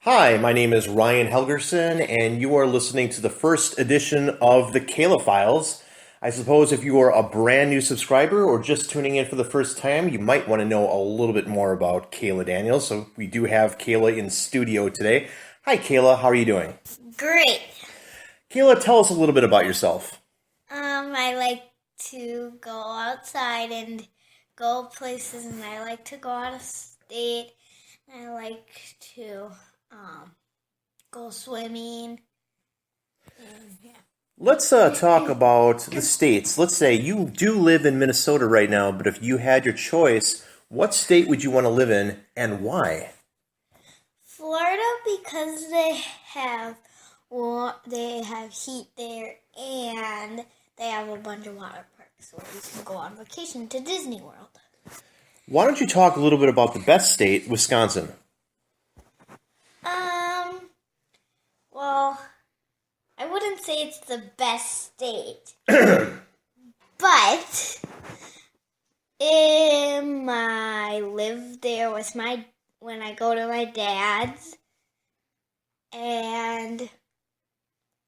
Hi, my name is Ryan Helgerson, and you are listening to the first edition of the Kayla Files. I suppose if you are a brand new subscriber or just tuning in for the first time, you might want to know a little bit more about Kayla Daniels. So we do have Kayla in studio today. Hi, Kayla. How are you doing? Great. Kayla, tell us a little bit about yourself. I like to go outside and go places, and I like to go out of state. I like to go swimming. And, yeah. Let's talk about the states. Let's say you do live in Minnesota right now, but if you had your choice, what state would you want to live in and why? Florida, because they have heat there, and they have a bunch of water parks where you can go on vacation to Disney World. Why don't you talk a little bit about the best state, Wisconsin? Um, well, I wouldn't say it's the best state, but I live there with when I go to my dad's, and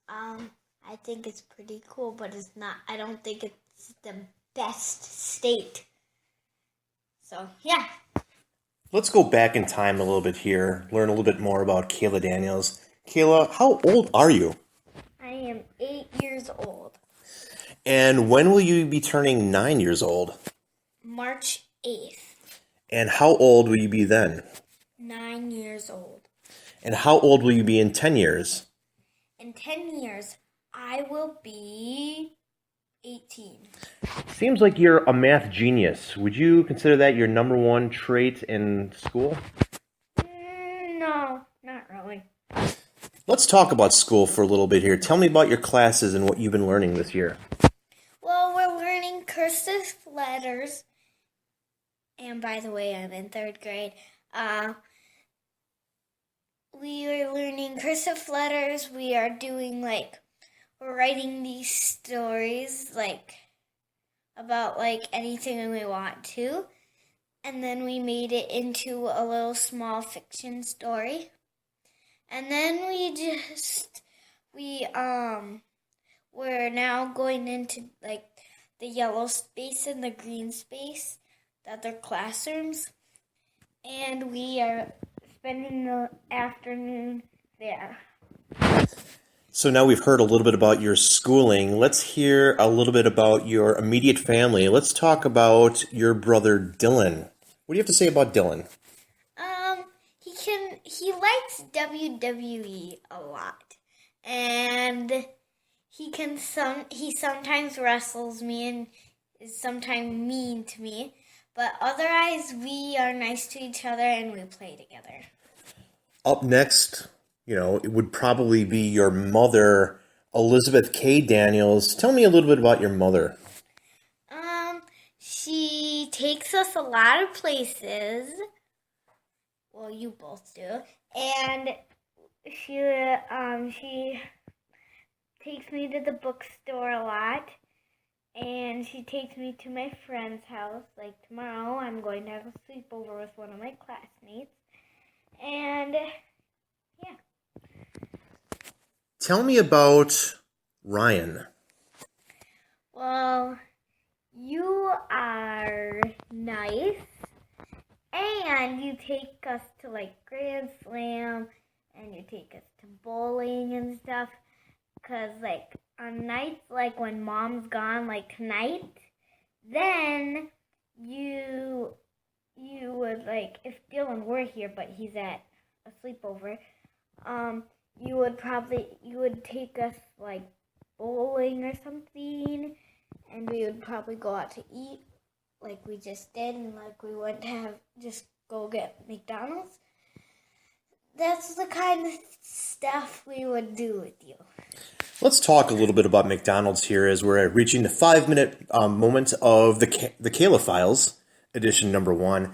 I think it's pretty cool, but it's not. I don't think it's the best state. So yeah. Let's go back in time a little bit here, learn a little bit more about Kayla Daniels. Kayla, how old are you? I am 8 years old. And when will you be turning 9 years old? March 8th. And how old will you be then? 9 years old. And how old will you be in 10 years? In 10 years, I will be 18. Seems like you're a math genius. Would you consider that your number one trait in school? No, not really. Let's talk about school for a little bit here. Tell me about your classes and what you've been learning this year. Well, we're learning cursive letters. And by the way, I'm in third grade. We are learning cursive letters. We are doing we're writing these stories about anything we want to. And then we made it into a little small fiction story. And then we're now going into the yellow space and the green space, the other classrooms, and we are spending the afternoon there. So now we've heard a little bit about your schooling. Let's hear a little bit about your immediate family. Let's talk about your brother Dylan. What do you have to say about Dylan? He likes WWE a lot, and he sometimes wrestles me and is sometimes mean to me, but otherwise we are nice to each other and we play together. Up next, it would probably be your mother, Elizabeth K. Daniels. Tell me a little bit about your mother. She takes us a lot of places. Well, you both do. And she takes me to the bookstore a lot. And she takes me to my friend's house. Like tomorrow, I'm going to have a sleepover with one of my classmates. And yeah. Tell me about Ryan. Well, you are nice. And you take us to Grand Slam, and you take us to bowling and stuff. Cause on nights when Mom's gone, like tonight, then you would if Dylan were here, but he's at a sleepover, you would take us bowling or something, and we would probably go out to eat like we just did, and we wouldn't have just go get McDonald's. That's the kind of stuff we would do with you. Let's talk a little bit about McDonald's here as we're reaching the 5-minute moment of the Kayla Files, edition number 1.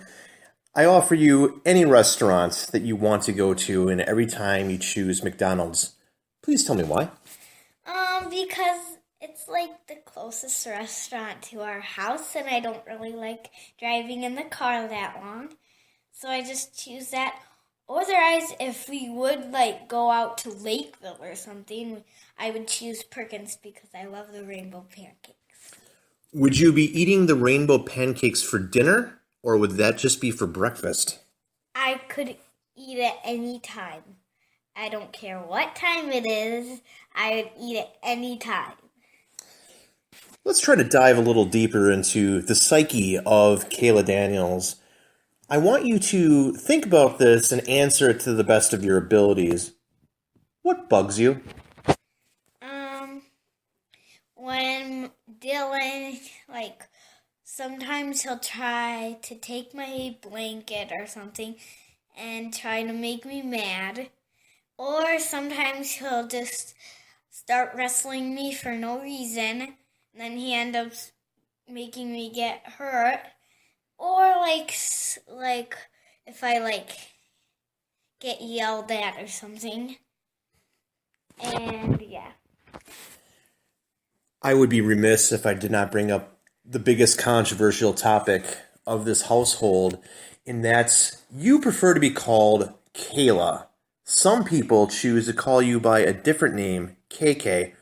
I offer you any restaurant that you want to go to, and every time you choose McDonald's. Please tell me why. Because it's the closest restaurant to our house, and I don't really like driving in the car that long. So I just choose that. Otherwise, if we would like go out to Lakeville or something, I would choose Perkins because I love the rainbow pancakes. Would you be eating the rainbow pancakes for dinner, or would that just be for breakfast? I could eat it any time. I don't care what time it is. I would eat it any time. Let's try to dive a little deeper into the psyche of Kayla Daniels. I want you to think about this and answer it to the best of your abilities. What bugs you? When Dylan, sometimes he'll try to take my blanket or something and try to make me mad. Or sometimes he'll just start wrestling me for no reason, and then he ends up making me get hurt. Or if I get yelled at or something. And yeah. I would be remiss if I did not bring up the biggest controversial topic of this household, and that's you prefer to be called Kayla. Some people choose to call you by a different name, KK.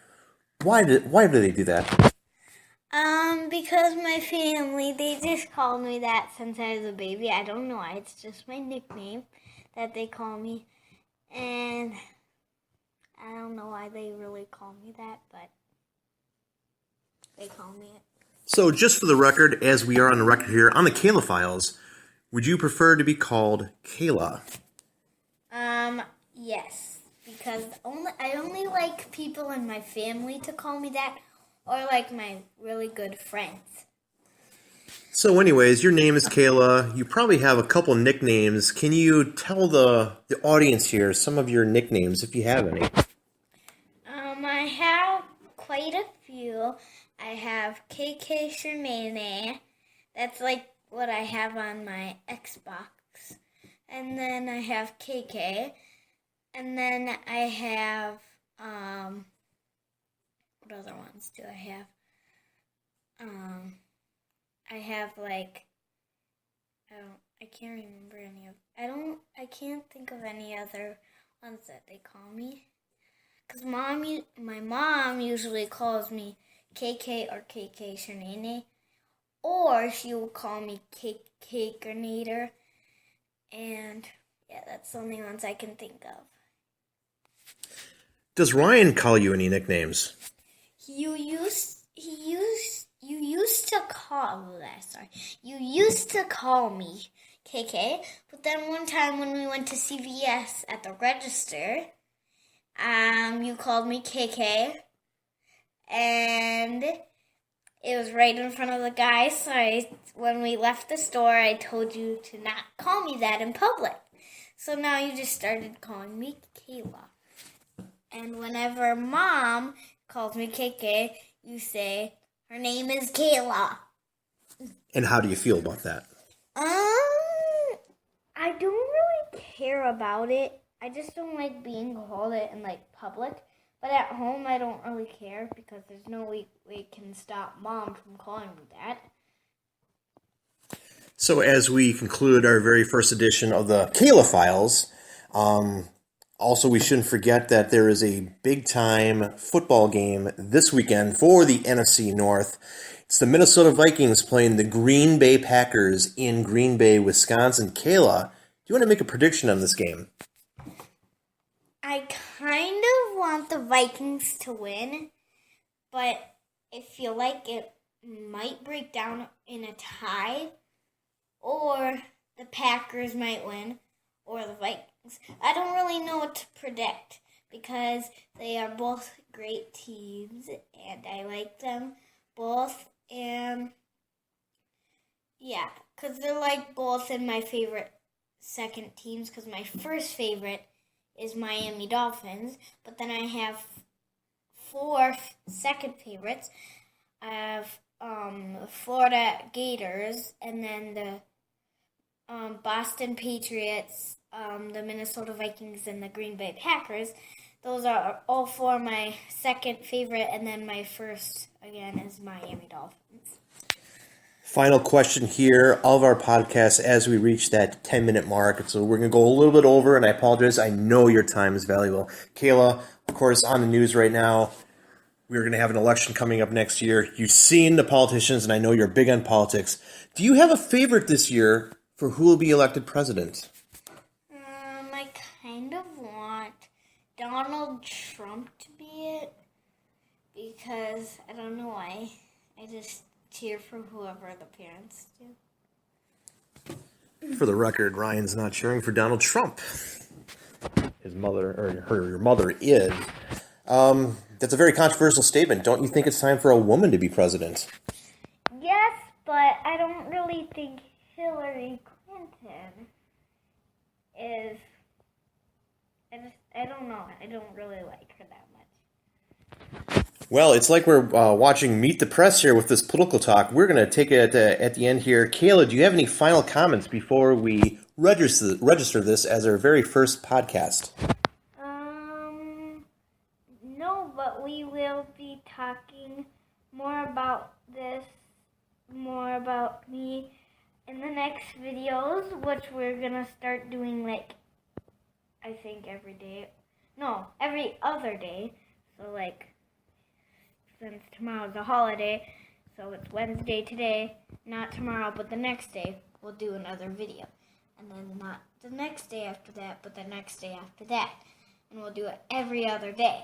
Why do they do that? Because my family, they just called me that since I was a baby. I don't know why. It's just my nickname that they call me. And I don't know why they really call me that, but they call me it. So just for the record, as we are on the record here on the Kayla Files, would you prefer to be called Kayla? Yes. Because I only like people in my family to call me that, or like my really good friends. So anyways, your name is Kayla. You probably have a couple nicknames. Can you tell the audience here some of your nicknames, if you have any? I have quite a few. I have KK Shermane. That's like what I have on my Xbox. And then I have KK. And then I have, what other ones do I have? I have I can't remember any of, I can't think of any other ones that they call me. Because my mom usually calls me KK or KK Shanene. Or she will call me KK Grenader. And yeah, that's the only ones I can think of. Does Ryan call you any nicknames? You used to call me KK, but then one time when we went to CVS at the register, you called me KK, and it was right in front of the guy, so when we left the store, I told you to not call me that in public. So now you just started calling me Kayla. And whenever Mom calls me KK, you say, her name is Kayla. And how do you feel about that? I don't really care about it. I just don't like being called it in public. But at home, I don't really care because there's no way we can stop Mom from calling me that. So as we conclude our very first edition of the Kayla Files, also we shouldn't forget that there is a big-time football game this weekend for the NFC North. It's the Minnesota Vikings playing the Green Bay Packers in Green Bay, Wisconsin. Kayla, do you want to make a prediction on this game? I kind of want the Vikings to win, but I feel like it might break down in a tie, or the Packers might win, or the Vikings. I don't really know what to predict because they are both great teams, and I like them both, and yeah, because they're both in my favorite second teams, because my first favorite is Miami Dolphins, but then I have 4 second favorites. I have Florida Gators, and then the Boston Patriots, the Minnesota Vikings, and the Green Bay Packers. Those are all 4 my second favorite, and then my first, again, is Miami Dolphins. Final question here of our podcast as we reach that 10-minute mark. So we're going to go a little bit over, and I apologize. I know your time is valuable. Kayla, of course, on the news right now, we're going to have an election coming up next year. You've seen the politicians, and I know you're big on politics. Do you have a favorite this year for who will be elected president? I kind of want Donald Trump to be it because I don't know why. I just cheer for whoever the parents do. For the record, Ryan's not cheering for Donald Trump. His mother, or your mother, is. That's a very controversial statement. Don't you think it's time for a woman to be president? Yes, but I don't really think Hillary Clinton is. I don't know. I don't really like her that much. Well, it's like we're watching Meet the Press here with this political talk. We're going to take it at the end here. Kayla, do you have any final comments before we register this as our very first podcast? No, but we will be talking more about this, more about me in the next videos, which we're going to start doing I think every day. No, every other day. So since tomorrow's a holiday, so it's Wednesday today, not tomorrow, but the next day, we'll do another video. And then not the next day after that, but the next day after that. And we'll do it every other day.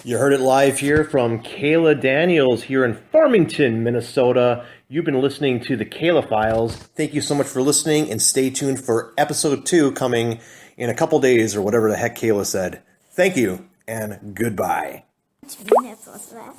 You heard it live here from Kayla Daniels here in Farmington, Minnesota. You've been listening to the Kayla Files. Thank you so much for listening, and stay tuned for episode 2 coming in a couple days, or whatever the heck Kayla said. Thank you, and goodbye. Minutes was that?